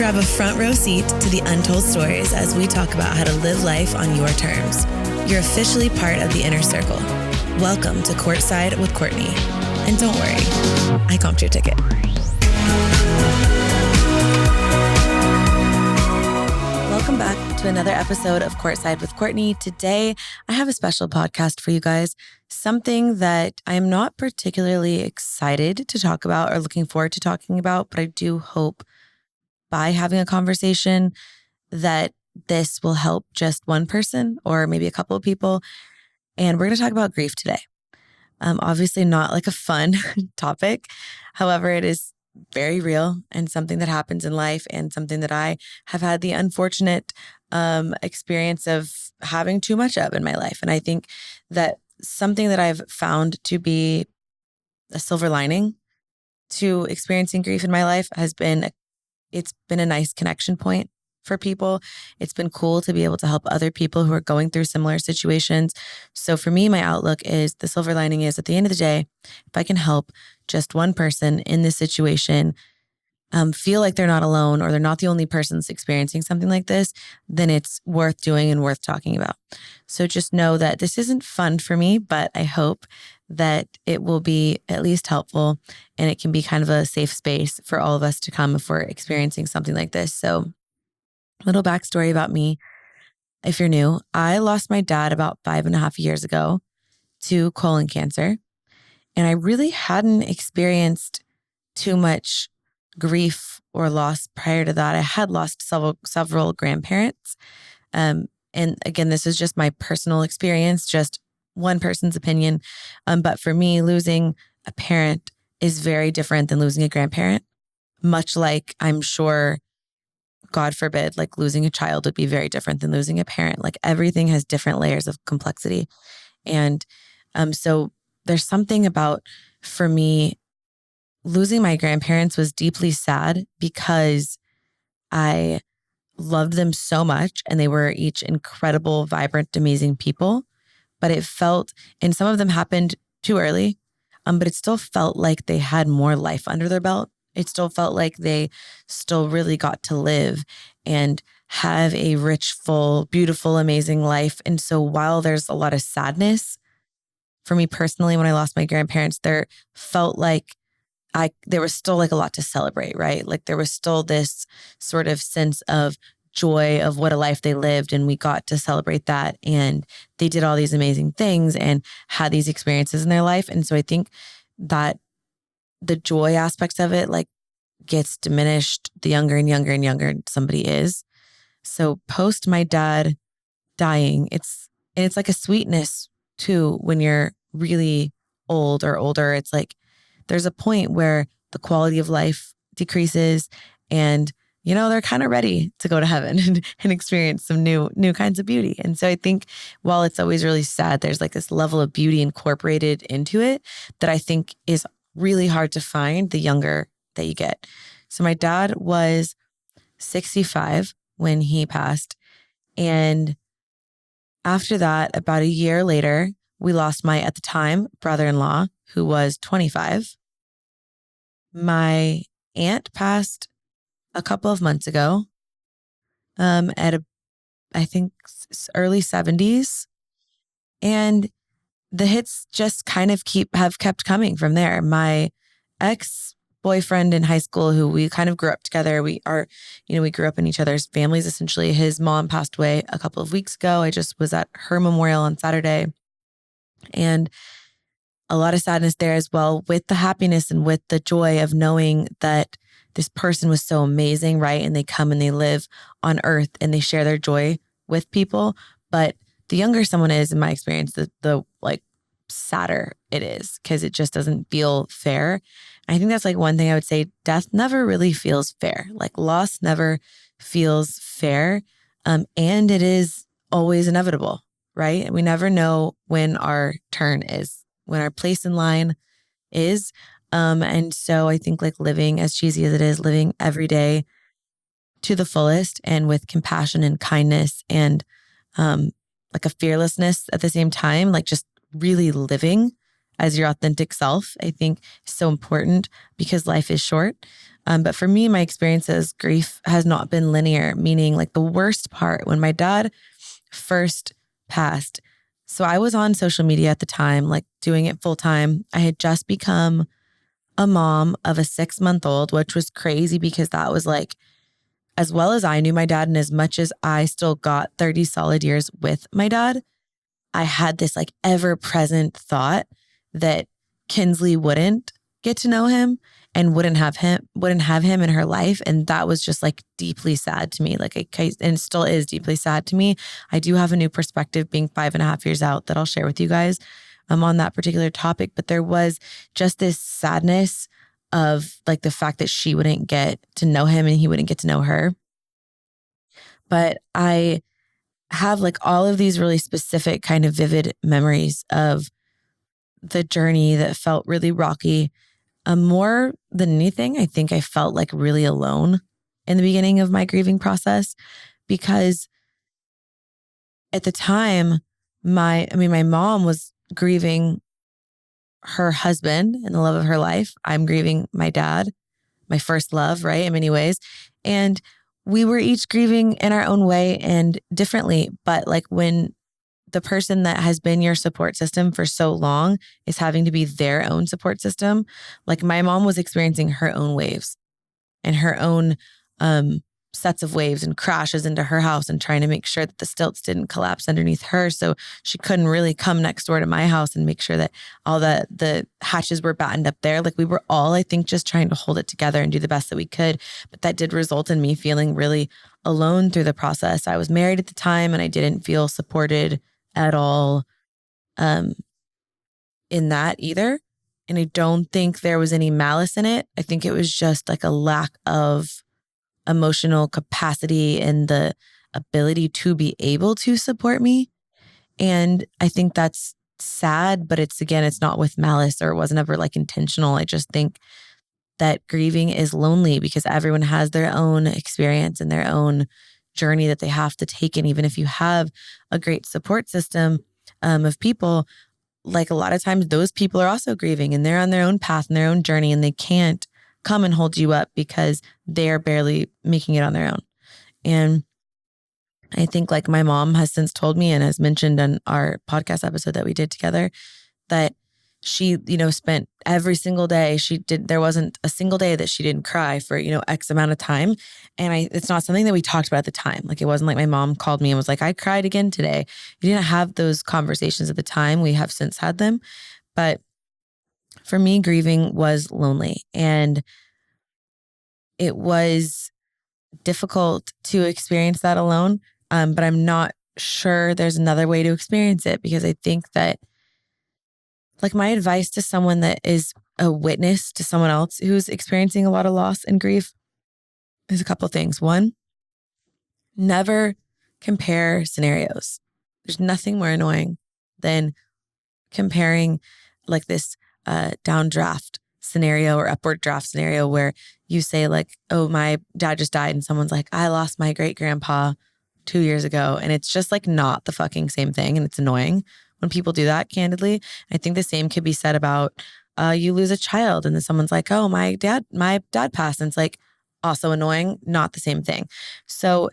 Grab a front row seat to the untold stories as we talk about how to live life on your terms. You're officially part of the inner circle. Welcome to Courtside with Courtney. And don't worry, I comped your ticket. Welcome back to another episode of Courtside with Courtney. Today, I have a special podcast for you guys, something that I am not particularly excited to talk about or looking forward to talking about, but I do hope by having a conversation that this will help just one person or maybe a couple of people. And we're going to talk about grief today. Obviously not like a fun topic. However, it is very real and something that happens in life and something that I have had the unfortunate experience of having too much of in my life. And I think that something that I've found to be a silver lining to experiencing grief in my life it's been a nice connection point for people. It's been cool to be able to help other people who are going through similar situations. So for me, my outlook is the silver lining is at the end of the day, if I can help just one person in this situation feel like they're not alone or they're not the only person that's experiencing something like this, then it's worth doing and worth talking about. So just know that this isn't fun for me, but I hope that it will be at least helpful and it can be kind of a safe space for all of us to come if we're experiencing something like this. So little backstory about me. If you're new, I lost my dad about 5.5 years ago to colon cancer. And I really hadn't experienced too much grief or loss prior to that. I had lost several grandparents. And again, this is just my personal experience, just one person's opinion. But for me, losing a parent is very different than losing a grandparent, much like I'm sure, God forbid, like losing a child would be very different than losing a parent. Like everything has different layers of complexity. And so there's something about, for me, losing my grandparents was deeply sad because I loved them so much and they were each incredible, vibrant, amazing people. But it felt, and some of them happened too early, but it still felt like they had more life under their belt. It still felt like they still really got to live and have a rich, full, beautiful, amazing life. And so while there's a lot of sadness for me personally, when I lost my grandparents, there felt like there was still like a lot to celebrate, right? Like there was still this sort of sense of joy of what a life they lived. And we got to celebrate that. And they did all these amazing things and had these experiences in their life. And so I think that the joy aspects of it like gets diminished the younger and younger and younger somebody is. So post my dad dying, it's like a sweetness too when you're really old or older. It's like there's a point where the quality of life decreases and they're kind of ready to go to heaven and experience some new kinds of beauty. And so I think while it's always really sad, there's like this level of beauty incorporated into it that I think is really hard to find the younger that you get. So my dad was 65 when he passed. And after that, about a year later, we lost my, at the time, brother-in-law, who was 25. My aunt passed a couple of months ago at I think early 70s. And the hits just kind of have kept coming from there. My ex-boyfriend in high school, who we kind of grew up together, we grew up in each other's families, essentially. His mom passed away a couple of weeks ago. I just was at her memorial on Saturday. And a lot of sadness there as well, with the happiness and with the joy of knowing that this person was so amazing, right? And they come and they live on earth and they share their joy with people. But the younger someone is, in my experience, the like sadder it is because it just doesn't feel fair. I think that's like one thing I would say, death never really feels fair. Like loss never feels fair. And it is always inevitable, right? We never know when our turn is, when our place in line is. And so I think like living, as cheesy as it is, living every day to the fullest and with compassion and kindness and like a fearlessness at the same time, like just really living as your authentic self, I think is so important because life is short. But for me, my experiences, grief has not been linear, meaning like the worst part when my dad first passed. So I was on social media at the time, like doing it full time. I had just become a mom of a 6-month-old, which was crazy because that was like, as well as I knew my dad, and as much as I still got 30 solid years with my dad, I had this like ever present thought that Kinsley wouldn't get to know him and wouldn't have him in her life. And that was just like deeply sad to me. Like, and still is deeply sad to me. I do have a new perspective being 5.5 years out that I'll share with you guys on that particular topic. But there was just this sadness of like the fact that she wouldn't get to know him and he wouldn't get to know her. But I have like all of these really specific kind of vivid memories of the journey that felt really rocky. More than anything, I think I felt like really alone in the beginning of my grieving process because at the time, my mom was grieving her husband and the love of her life. I'm grieving my dad, my first love, right? In many ways. And we were each grieving in our own way and differently. But like when the person that has been your support system for so long is having to be their own support system, like my mom was experiencing her own waves and her own sets of waves and crashes into her house and trying to make sure that the stilts didn't collapse underneath her. So she couldn't really come next door to my house and make sure that all the hatches were battened up there. Like we were all, I think, just trying to hold it together and do the best that we could. But that did result in me feeling really alone through the process. I was married at the time and I didn't feel supported at all in that either. And I don't think there was any malice in it. I think it was just like a lack of emotional capacity and the ability to be able to support me. And I think that's sad, but it's not with malice or it wasn't ever like intentional. I just think that grieving is lonely because everyone has their own experience and their own journey that they have to take. And even if you have a great support system of people, like a lot of times those people are also grieving and they're on their own path and their own journey and they can't come and hold you up because they're barely making it on their own. And I think like my mom has since told me and has mentioned in our podcast episode that we did together that she, spent every single day there wasn't a single day that she didn't cry for, X amount of time. And it's not something that we talked about at the time. Like it wasn't like my mom called me and was like, I cried again today. We didn't have those conversations at the time. We have since had them. But for me, grieving was lonely and it was difficult to experience that alone. But I'm not sure there's another way to experience it because I think that like my advice to someone that is a witness to someone else who's experiencing a lot of loss and grief is a couple things. One, never compare scenarios. There's nothing more annoying than comparing like this downdraft scenario or upward draft scenario where you say like, oh, my dad just died. And someone's like, I lost my great grandpa 2 years ago. And it's just like not the fucking same thing. And it's annoying when people do that, candidly. I think the same could be said about you lose a child and then someone's like, oh, my dad passed. And it's like also annoying, not the same thing. So,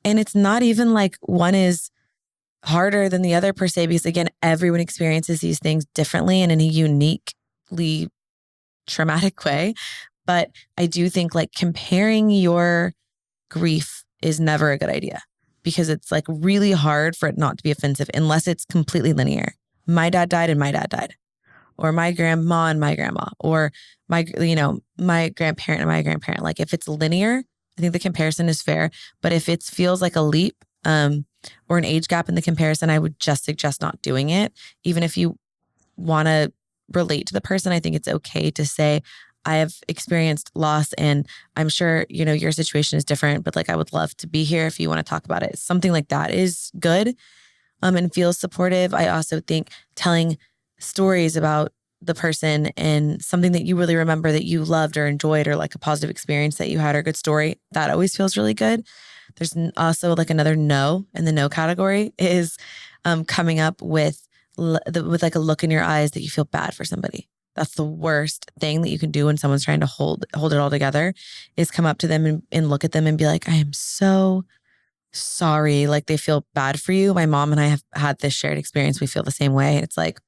and it's not even like one is harder than the other per se, because again, everyone experiences these things differently and in a uniquely traumatic way. But I do think like comparing your grief is never a good idea because it's like really hard for it not to be offensive unless it's completely linear. My dad died and my dad died, or my grandma and my grandma, or my grandparent and my grandparent. Like if it's linear, I think the comparison is fair. But if it feels like a leap or an age gap in the comparison, I would just suggest not doing it. Even if you want to relate to the person, I think it's okay to say, I have experienced loss and I'm sure, your situation is different, but like, I would love to be here if you want to talk about it. Something like that is good and feels supportive. I also think telling stories about the person and something that you really remember that you loved or enjoyed or like a positive experience that you had or a good story, that always feels really good. There's also like another no in the no category is coming up with like a look in your eyes that you feel bad for somebody. That's the worst thing that you can do when someone's trying to hold it all together, is come up to them and look at them and be like, I am so sorry. Like, they feel bad for you. My mom and I have had this shared experience. We feel the same way. It's like,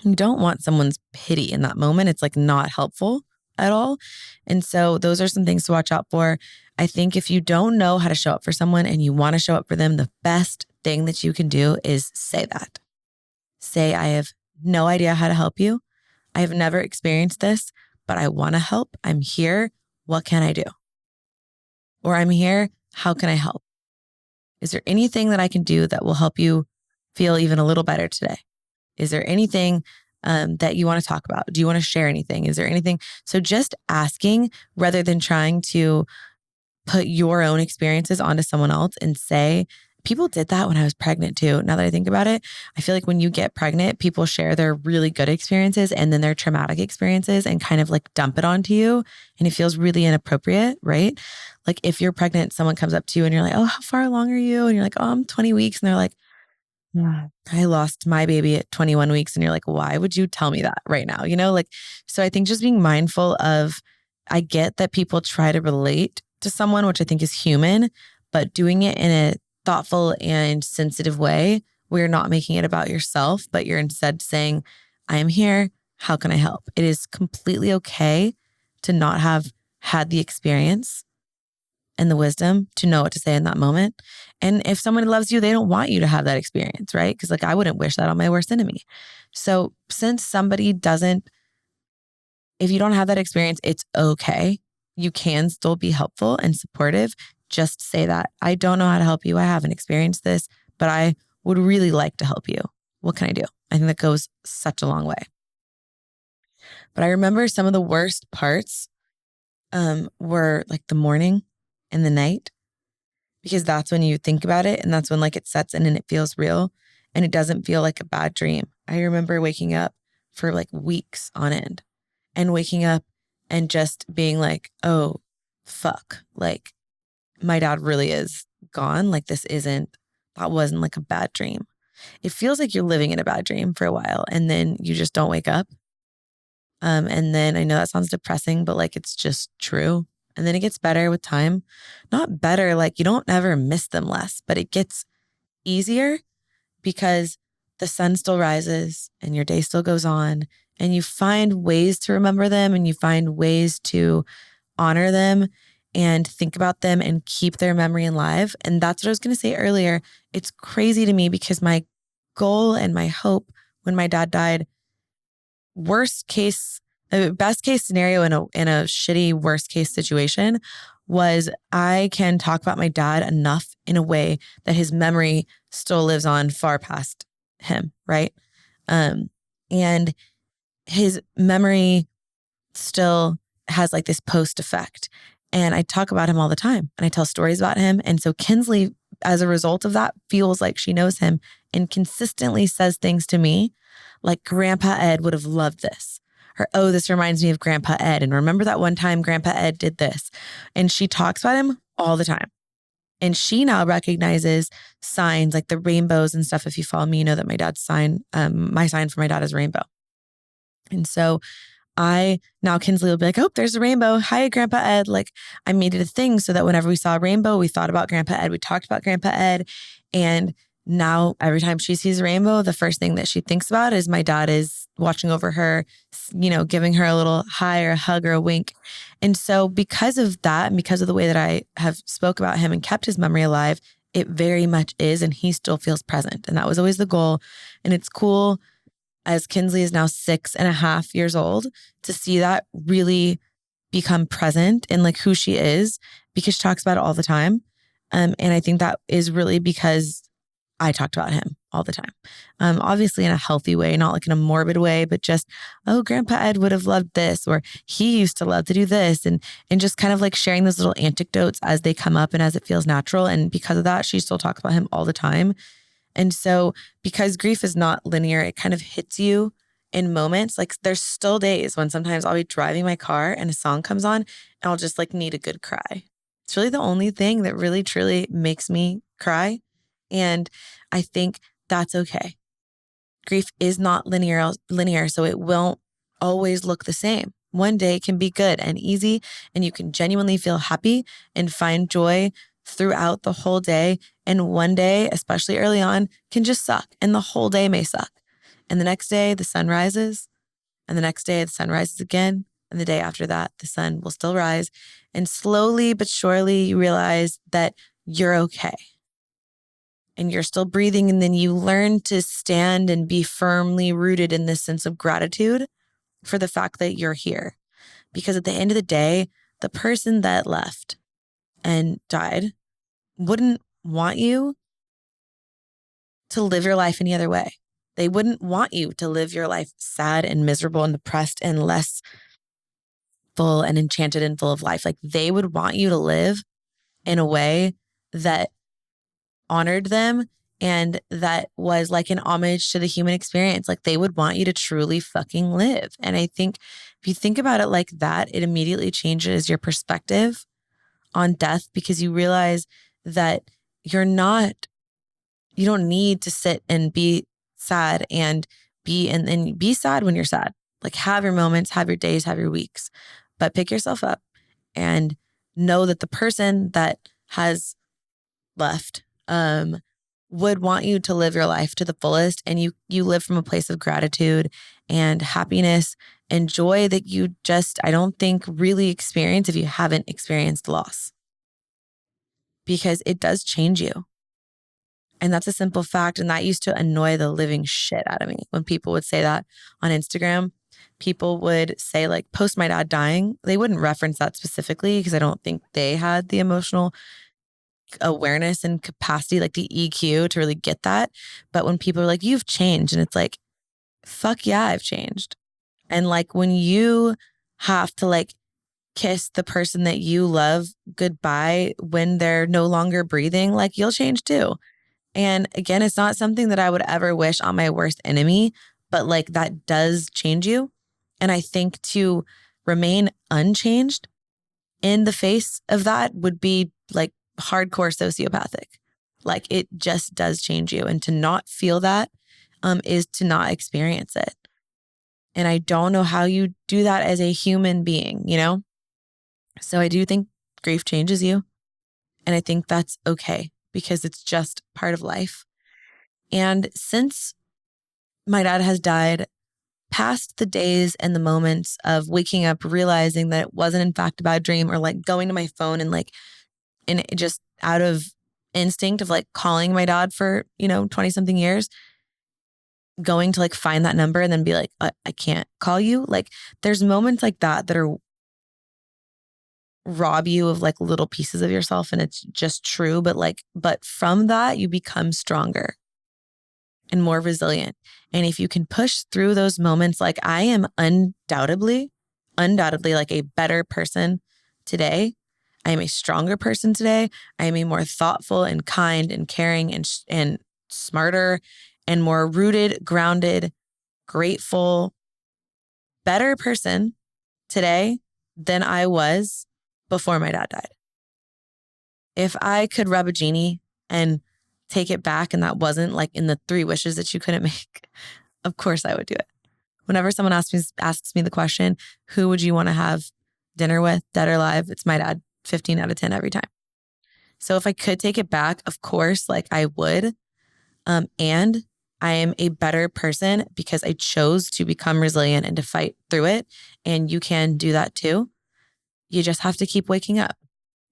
you don't want someone's pity in that moment. It's like not helpful at all. And so those are some things to watch out for. I think if you don't know how to show up for someone and you want to show up for them, the best thing that you can do is say that. Say, I have no idea how to help you. I have never experienced this, but I want to help. I'm here. What can I do? Or I'm here. How can I help? Is there anything that I can do that will help you feel even a little better today? Is there anything that you want to talk about? Do you want to share anything? Is there anything? So just asking rather than trying to put your own experiences onto someone else and say, people did that when I was pregnant too. Now that I think about it, I feel like when you get pregnant, people share their really good experiences and then their traumatic experiences and kind of like dump it onto you. And it feels really inappropriate, right? Like if you're pregnant, someone comes up to you and you're like, oh, how far along are you? And you're like, oh, I'm 20 weeks. And they're like, yeah, I lost my baby at 21 weeks. And you're like, why would you tell me that right now? You know, like, so I think just being mindful of, I get that people try to relate to someone, which I think is human, but doing it in a thoughtful and sensitive way where you're not making it about yourself, but you're instead saying, I am here. How can I help? It is completely okay to not have had the experience and the wisdom to know what to say in that moment. And if someone loves you, they don't want you to have that experience, right? Because like I wouldn't wish that on my worst enemy. So since somebody doesn't, if you don't have that experience, it's okay. You can still be helpful and supportive. Just say that. I don't know how to help you. I haven't experienced this, but I would really like to help you. What can I do? I think that goes such a long way. But I remember some of the worst parts were like the morning and the night, because that's when you think about it and that's when like it sets in and it feels real and it doesn't feel like a bad dream. I remember waking up for like weeks on end and waking up and just being like, oh, fuck. Like my dad really is gone. Like that wasn't like a bad dream. It feels like you're living in a bad dream for a while and then you just don't wake up. And then I know that sounds depressing, but like it's just true. And then it gets better with time. Not better, like you don't ever miss them less, but it gets easier because the sun still rises and your day still goes on and you find ways to remember them and you find ways to honor them and think about them and keep their memory alive. And that's what I was going to say earlier. It's crazy to me because my goal and my hope when my dad died, best case scenario in a shitty worst case situation was I can talk about my dad enough in a way that his memory still lives on far past him, right? And his memory still has like this post effect. And I talk about him all the time and I tell stories about him. And so Kinsley, as a result of that, feels like she knows him and consistently says things to me like, Grandpa Ed would have loved this. Or, oh, this reminds me of Grandpa Ed. And remember that one time Grandpa Ed did this. And she talks about him all the time. And she now recognizes signs like the rainbows and stuff. If you follow me, you know that my dad's sign, my sign for my dad is rainbow. And so now Kinsley will be like, oh, there's a rainbow. Hi, Grandpa Ed. Like I made it a thing so that whenever we saw a rainbow, we thought about Grandpa Ed. We talked about Grandpa Ed. And now every time she sees a rainbow, the first thing that she thinks about is my dad is watching over her, you know, giving her a little hi or a hug or a wink. And so because of that, and because of the way that I have spoke about him and kept his memory alive, it very much is. And he still feels present. And that was always the goal. And it's cool as Kinsley is now 6.5 years old to see that really become present in like who she is, because she talks about it all the time. And I think that is really because I talked about him all the time. Obviously in a healthy way, not like in a morbid way, but just, oh, Grandpa Ed would have loved this, or he used to love to do this. And just kind of like sharing those little anecdotes as they come up and as it feels natural. And because of that, she still talks about him all the time. And so because grief is not linear, it kind of hits you in moments. Like there's still days when sometimes I'll be driving my car and a song comes on and I'll just like need a good cry. It's really the only thing that really truly makes me cry. And I think that's okay. Grief is not linear, so it won't always look the same. One day can be good and easy, and you can genuinely feel happy and find joy throughout the whole day. And one day, especially early on, can just suck, and the whole day may suck. And the next day, the sun rises, and the next day, the sun rises again. And the day after that, the sun will still rise. And slowly but surely, you realize that you're okay and you're still breathing. And then you learn to stand and be firmly rooted in this sense of gratitude for the fact that you're here. Because at the end of the day, the person that left and died wouldn't want you to live your life any other way. They wouldn't want you to live your life sad and miserable and depressed and less full and enchanted and full of life. Like, they would want you to live in a way that honored them and that was like an homage to the human experience. Like, they would want you to truly fucking live. And I think if you think about it like that, it immediately changes your perspective on death, because you realize that you don't need to sit and be sad and be sad when you're sad. Like, have your moments, have your days, have your weeks, but pick yourself up and know that the person that has left would want you to live your life to the fullest, and you live from a place of gratitude and happiness and joy that you just, I don't think, really experience if you haven't experienced loss, because it does change you. And that's a simple fact. And that used to annoy the living shit out of me when people would say that on Instagram. People would say, like, post my dad dying. They wouldn't reference that specifically because I don't think they had the emotional awareness and capacity, like the EQ, to really get that. But when people are like, you've changed, and it's like, fuck yeah, I've changed. And like, when you have to like kiss the person that you love goodbye when they're no longer breathing, like, you'll change too. And again, it's not something that I would ever wish on my worst enemy, but like, that does change you. And I think to remain unchanged in the face of that would be like hardcore sociopathic. Like, it just does change you. And to not feel that is to not experience it. And I don't know how you do that as a human being, you know? So I do think grief changes you. And I think that's okay, because it's just part of life. And since my dad has died, past the days and the moments of waking up, realizing that it wasn't in fact a bad dream, or like going to my phone and like, and it just out of instinct of like calling my dad for, 20 something years, going to like find that number and then be like, I can't call you. Like, there's moments like that that are rob you of like little pieces of yourself, and it's just true. But from that, you become stronger and more resilient. And if you can push through those moments, like, I am undoubtedly like a better person today. I am a stronger person today. I am a more thoughtful and kind and caring and smarter and more rooted, grounded, grateful, better person today than I was before my dad died. If I could rub a genie and take it back, and that wasn't like in the 3 wishes that you couldn't make, of course I would do it. Whenever someone asks me the question, who would you want to have dinner with, dead or alive? It's my dad, 15 out of 10 every time. So if I could take it back, of course, like, I would. And I am a better person because I chose to become resilient and to fight through it. And you can do that too. You just have to keep waking up,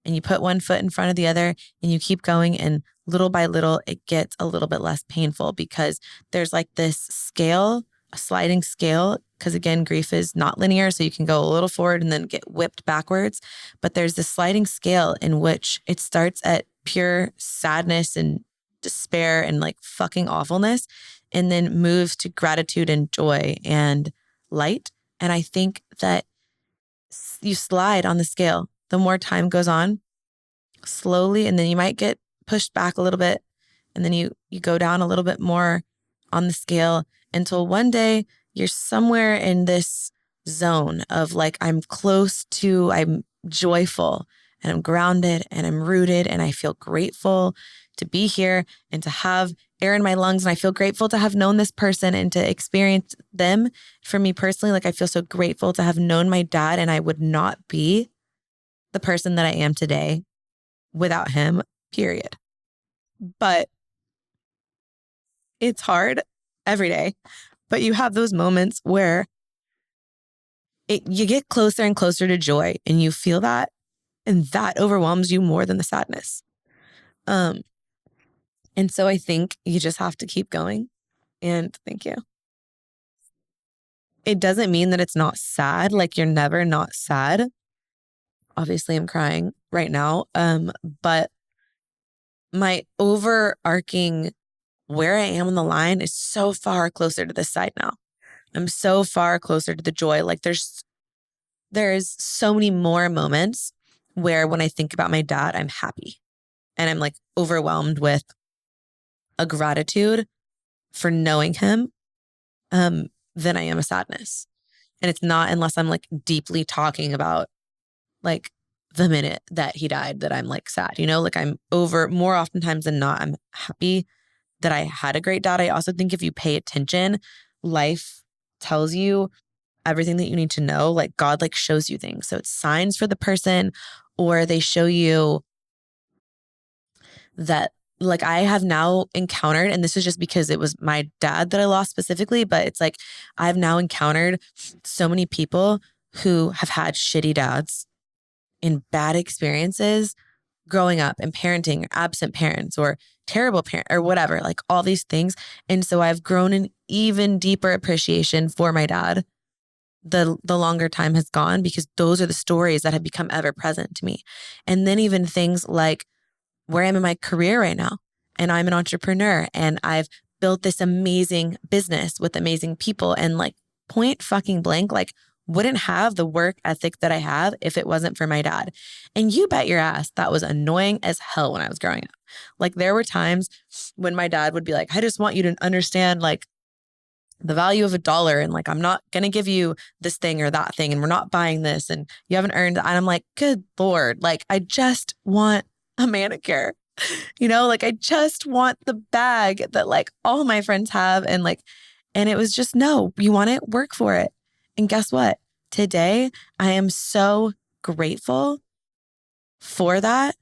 and you put one foot in front of the other, and you keep going. And little by little, it gets a little bit less painful, because there's like this scale, a sliding scale. Because again, grief is not linear. So you can go a little forward and then get whipped backwards. But there's this sliding scale in which it starts at pure sadness and despair and like fucking awfulness, and then moves to gratitude and joy and light. And I think that you slide on the scale the more time goes on, slowly, and then you might get pushed back a little bit, and then you go down a little bit more on the scale, until one day you're somewhere in this zone of like, I'm joyful, and I'm grounded, and I'm rooted, and I feel grateful to be here and to have air in my lungs. And I feel grateful to have known this person and to experience them. For me personally, like I feel so grateful to have known my dad, and I would not be the person that I am today without him, period. But it's hard every day. But you have those moments where you get closer and closer to joy, and you feel that, and that overwhelms you more than the sadness. And so I think you just have to keep going. And thank you. It doesn't mean that it's not sad. Like you're never not sad. Obviously, I'm crying right now. But my overarching where I am on the line is so far closer to this side now. I'm so far closer to the joy. Like there's so many more moments where when I think about my dad, I'm happy and I'm like overwhelmed with a gratitude for knowing him than I am a sadness. And it's not unless I'm like deeply talking about like the minute that he died that I'm like sad, like I'm over more oftentimes than not. I'm happy that I had a great dad. I also think if you pay attention, life tells you everything that you need to know. Like God like shows you things. So it's signs for the person, or they show you that like I have now encountered, and this is just because it was my dad that I lost specifically, but it's like I've now encountered so many people who have had shitty dads and bad experiences growing up and parenting, or absent parents or terrible parent or whatever, like all these things. And so I've grown an even deeper appreciation for my dad the longer time has gone, because those are the stories that have become ever present to me. And then even things like where I'm in my career right now, and I'm an entrepreneur, and I've built this amazing business with amazing people, and like point fucking blank, like wouldn't have the work ethic that I have if it wasn't for my dad. And you bet your ass that was annoying as hell when I was growing up. Like there were times when my dad would be like, I just want you to understand like the value of $1, and like I'm not gonna give you this thing or that thing, and we're not buying this, and you haven't earned it. And I'm like, good Lord, like I just want a manicure, like I just want the bag that like all my friends have. And it was just, no, you want it, work for it. And guess what? Today, I am so grateful for that.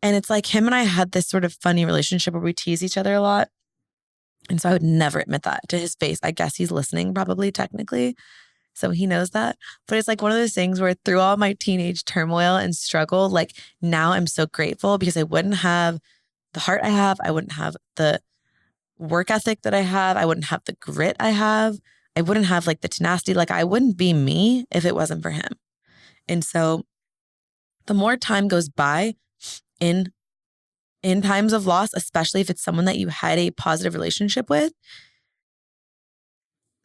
And it's like him and I had this sort of funny relationship where we tease each other a lot. And so I would never admit that to his face. I guess he's listening probably technically. So he knows that. But it's like one of those things where through all my teenage turmoil and struggle, like now I'm so grateful because I wouldn't have the heart I have. I wouldn't have the work ethic that I have. I wouldn't have the grit I have. I wouldn't have like the tenacity. Like I wouldn't be me if it wasn't for him. And so the more time goes by in times of loss, especially if it's someone that you had a positive relationship with,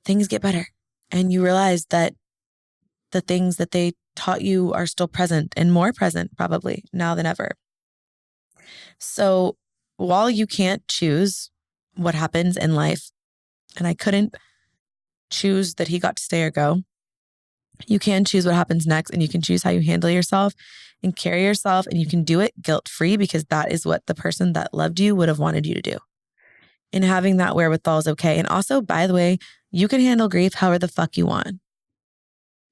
things get better. And you realize that the things that they taught you are still present, and more present probably now than ever. So while you can't choose what happens in life, and I couldn't choose that he got to stay or go, you can choose what happens next, and you can choose how you handle yourself and carry yourself, and you can do it guilt-free because that is what the person that loved you would have wanted you to do. And having that wherewithal is okay. And also, by the way, you can handle grief however the fuck you want.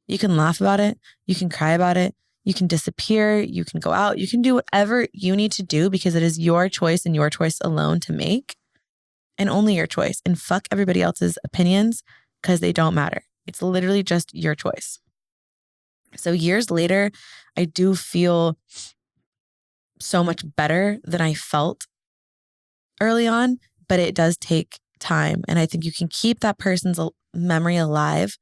You can laugh about it. You can cry about it. You can disappear. You can go out. You can do whatever you need to do because it is your choice and your choice alone to make, and only your choice. And fuck everybody else's opinions because they don't matter. It's literally just your choice. So years later, I do feel so much better than I felt early on, but it does take time. And I think you can keep that person's memory alive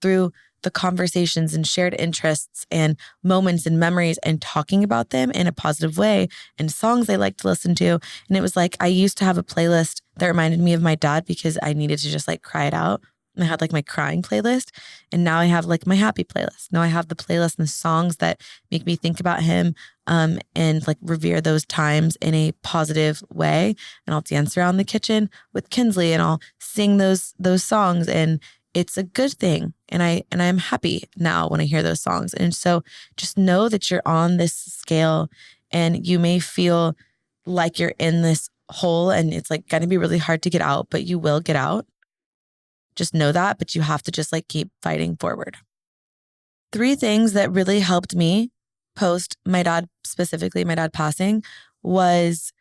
through the conversations and shared interests and moments and memories and talking about them in a positive way and songs I like to listen to. And it was like, I used to have a playlist that reminded me of my dad because I needed to just like cry it out. And I had like my crying playlist, and now I have like my happy playlist. Now I have the playlist and the songs that make me think about him and like revere those times in a positive way. And I'll dance around the kitchen with Kinsley and I'll sing those songs, and it's a good thing. And I'm happy now when I hear those songs. And so just know that you're on this scale, and you may feel like you're in this hole and it's like going to be really hard to get out, but you will get out. Just know that, but you have to just like keep fighting forward. 3 things that really helped me post my dad, specifically my dad passing, was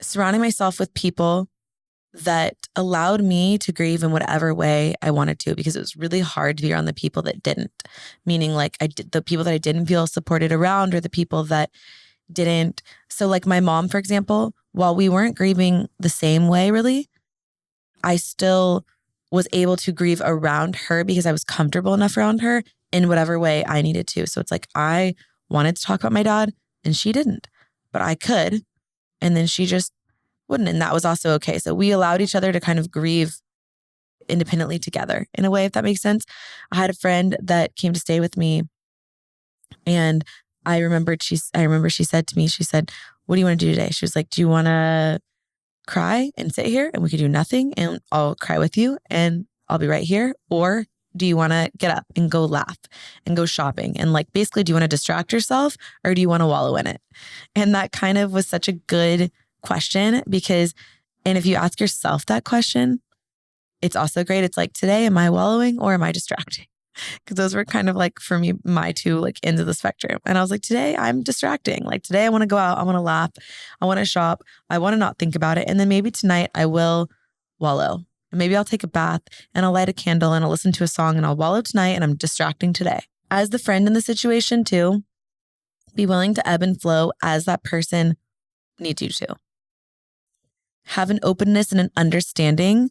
surrounding myself with people that allowed me to grieve in whatever way I wanted to, because it was really hard to be around the people that didn't. Meaning like the people that I didn't feel supported around, or the people that didn't. So like my mom, for example, while we weren't grieving the same way really, I still was able to grieve around her because I was comfortable enough around her in whatever way I needed to. So it's like I wanted to talk about my dad and she didn't, but I could. And then she just wouldn't. And that was also okay. So we allowed each other to kind of grieve independently together in a way, if that makes sense. I had a friend that came to stay with me, and I remember she said to me, she said, "What do you want to do today?" She was like, "Do you want to cry and sit here and we could do nothing and I'll cry with you and I'll be right here? Or do you want to get up and go laugh and go shopping? And like, basically, do you want to distract yourself or do you want to wallow in it?" And that kind of was such a good question because, and if you ask yourself that question, it's also great. It's like, today, am I wallowing or am I distracting? Because those were kind of like, for me, my 2 like ends of the spectrum. And I was like, today I'm distracting. Like today I want to go out. I want to laugh. I want to shop. I want to not think about it. And then maybe tonight I will wallow. And maybe I'll take a bath and I'll light a candle and I'll listen to a song and I'll wallow tonight, and I'm distracting today. As the friend in the situation too, be willing to ebb and flow as that person needs you to. Have an openness and an understanding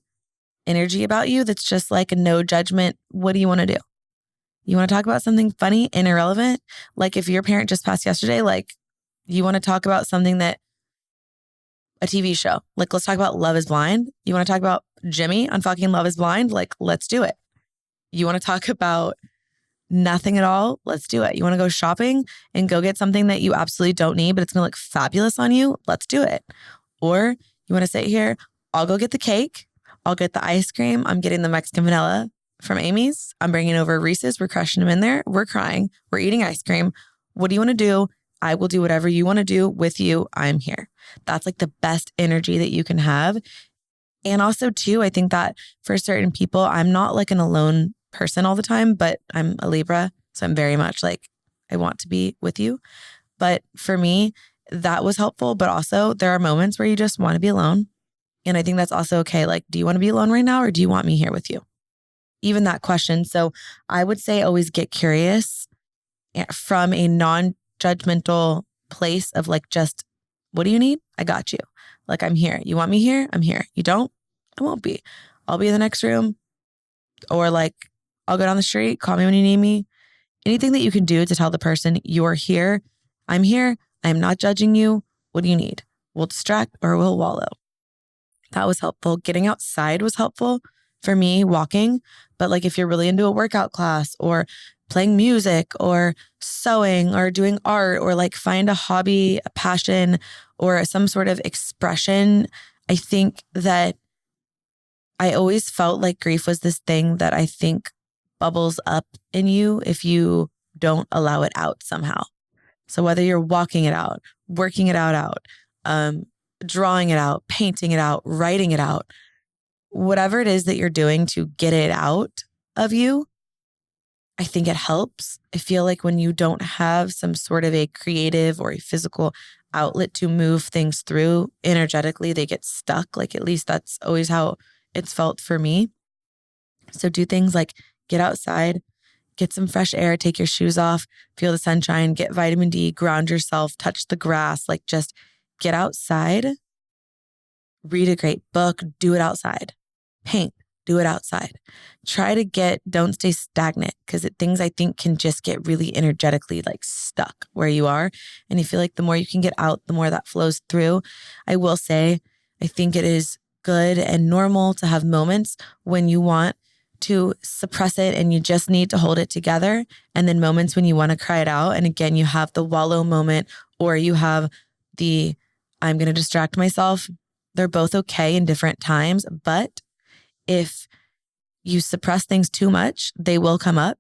energy about you that's just like a no judgment. What do you want to do? You want to talk about something funny and irrelevant? Like if your parent just passed yesterday, like you want to talk about something that a TV show, like let's talk about Love is Blind. You want to talk about Jimmy on fucking Love is Blind? Like let's do it. You want to talk about nothing at all? Let's do it. You want to go shopping and go get something that you absolutely don't need, but it's going to look fabulous on you? Let's do it. Or you want to sit here, I'll go get the cake. I'll get the ice cream. I'm getting the Mexican vanilla from Amy's. I'm bringing over Reese's. We're crushing them in there. We're crying. We're eating ice cream. What do you want to do? I will do whatever you want to do with you. I'm here. That's like the best energy that you can have. And also too, I think that for certain people, I'm not like an alone person all the time, but I'm a Libra. So I'm very much like, I want to be with you. But for me, that was helpful. But also there are moments where you just want to be alone. And I think that's also okay. Like, do you want to be alone right now or do you want me here with you? Even that question. So I would say always get curious from a non-judgmental place of like, just, what do you need? I got you. Like, I'm here. You want me here? I'm here. You don't? I won't be. I'll be in the next room. Or like, I'll go down the street. Call me when you need me. Anything that you can do to tell the person you're here. I'm here. I'm not judging you. What do you need? We'll distract or we'll wallow. That was helpful. Getting outside was helpful for me, walking. But like if you're really into a workout class or playing music or sewing or doing art or like find a hobby, a passion, or some sort of expression, I think that I always felt like grief was this thing that I think bubbles up in you if you don't allow it out somehow. So whether you're walking it out, working it out, drawing it out, painting it out, writing it out, whatever it is that you're doing to get it out of you, I think it helps. I feel like when you don't have some sort of a creative or a physical outlet to move things through energetically, they get stuck. Like at least that's always how it's felt for me. So do things like get outside, get some fresh air, take your shoes off, feel the sunshine, get vitamin D, ground yourself, touch the grass, like just get outside, read a great book, do it outside, paint, do it outside. Try to don't stay stagnant because things I think can just get really energetically like stuck where you are. And you feel like the more you can get out, the more that flows through. I will say, I think it is good and normal to have moments when you want to suppress it and you just need to hold it together. And then moments when you want to cry it out. And again, you have the wallow moment or you have the I'm going to distract myself. They're both okay in different times. But if you suppress things too much, they will come up.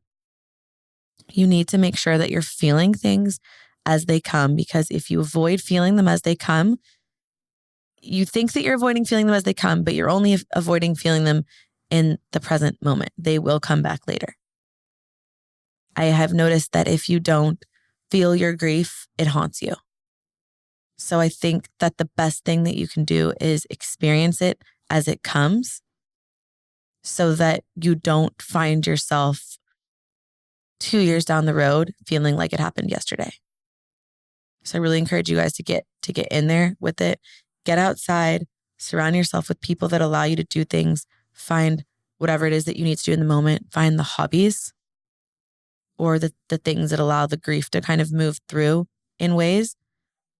You need to make sure that you're feeling things as they come, because if you avoid feeling them as they come, you think that you're avoiding feeling them as they come, but you're only avoiding feeling them in the present moment. They will come back later. I have noticed that if you don't feel your grief, it haunts you. So I think that the best thing that you can do is experience it as it comes so that you don't find yourself 2 years down the road feeling like it happened yesterday. So I really encourage you guys to get in there with it. Get outside, surround yourself with people that allow you to do things, find whatever it is that you need to do in the moment, find the hobbies or the things that allow the grief to kind of move through in ways.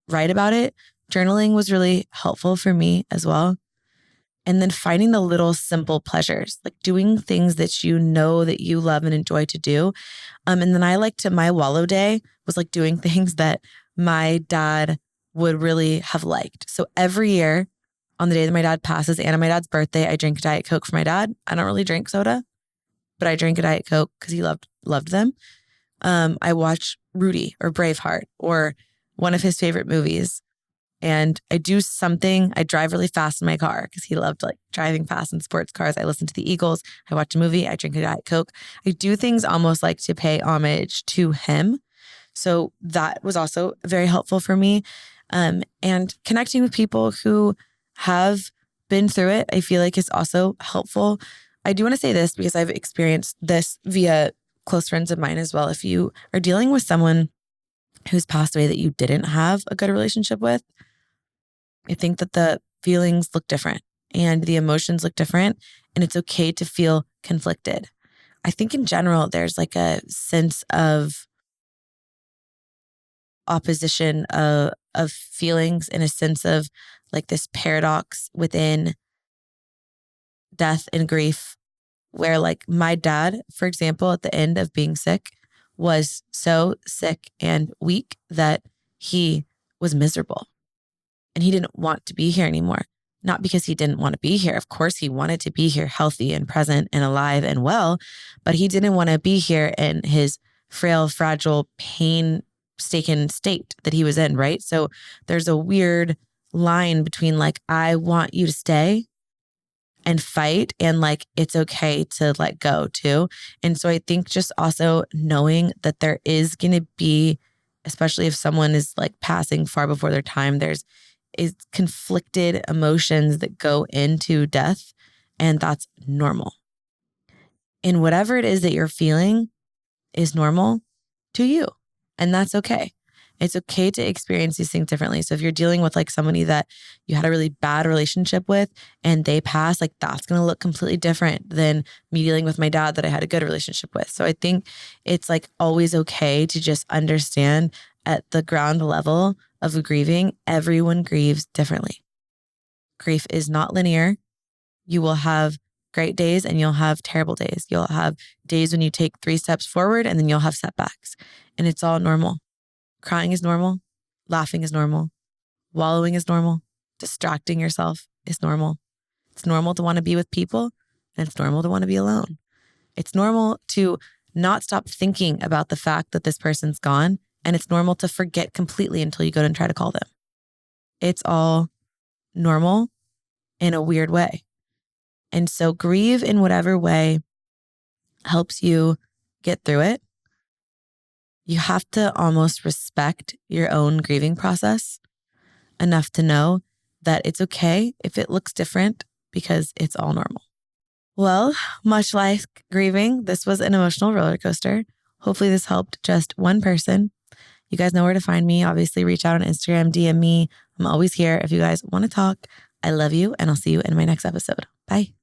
Write about it. Journaling was really helpful for me as well. And then finding the little simple pleasures, like doing things that you know that you love and enjoy to do. And then I like to, my wallow day was like doing things that my dad would really have liked. So every year on the day that my dad passes and on my dad's birthday, I drink a Diet Coke for my dad. I don't really drink soda, but I drink a Diet Coke because he loved them. I watch Rudy or Braveheart or one of his favorite movies. And I do something. I drive really fast in my car because he loved like driving fast in sports cars. I listen to the Eagles. I watch a movie. I drink a Diet Coke. I do things almost like to pay homage to him. So that was also very helpful for me. And connecting with people who have been through it, I feel like is also helpful. I do want to say this because I've experienced this via close friends of mine as well. If you are dealing with someone who's passed away that you didn't have a good relationship with, I think that the feelings look different and the emotions look different, and it's okay to feel conflicted. I think in general, there's like a sense of opposition of feelings and a sense of like this paradox within death and grief, where like my dad, for example, at the end of being sick, was so sick and weak that he was miserable. And he didn't want to be here anymore. Not because he didn't want to be here. Of course, he wanted to be here healthy and present and alive and well, but he didn't want to be here in his frail, fragile, pain-staken state that he was in, right? So there's a weird line between like, I want you to stay and fight, and like, it's okay to let go too. And so I think just also knowing that there is going to be, especially if someone is like passing far before their time, there's conflicted emotions that go into death, and that's normal. And whatever it is that you're feeling is normal to you, and that's okay. It's okay to experience these things differently. So if you're dealing with like somebody that you had a really bad relationship with and they pass, like that's going to look completely different than me dealing with my dad that I had a good relationship with. So I think it's like always okay to just understand at the ground level of grieving, everyone grieves differently. Grief is not linear. You will have great days and you'll have terrible days. You'll have days when you take 3 steps forward and then you'll have setbacks, and it's all normal. Crying is normal. Laughing is normal. Wallowing is normal. Distracting yourself is normal. It's normal to want to be with people, and it's normal to want to be alone. It's normal to not stop thinking about the fact that this person's gone, and it's normal to forget completely until you go and try to call them. It's all normal in a weird way. And so grieve in whatever way helps you get through it. You have to almost respect your own grieving process enough to know that it's okay if it looks different, because it's all normal. Well, much like grieving, this was an emotional roller coaster. Hopefully this helped just one person. You guys know where to find me. Obviously, reach out on Instagram, DM me. I'm always here if you guys want to talk. I love you, and I'll see you in my next episode. Bye.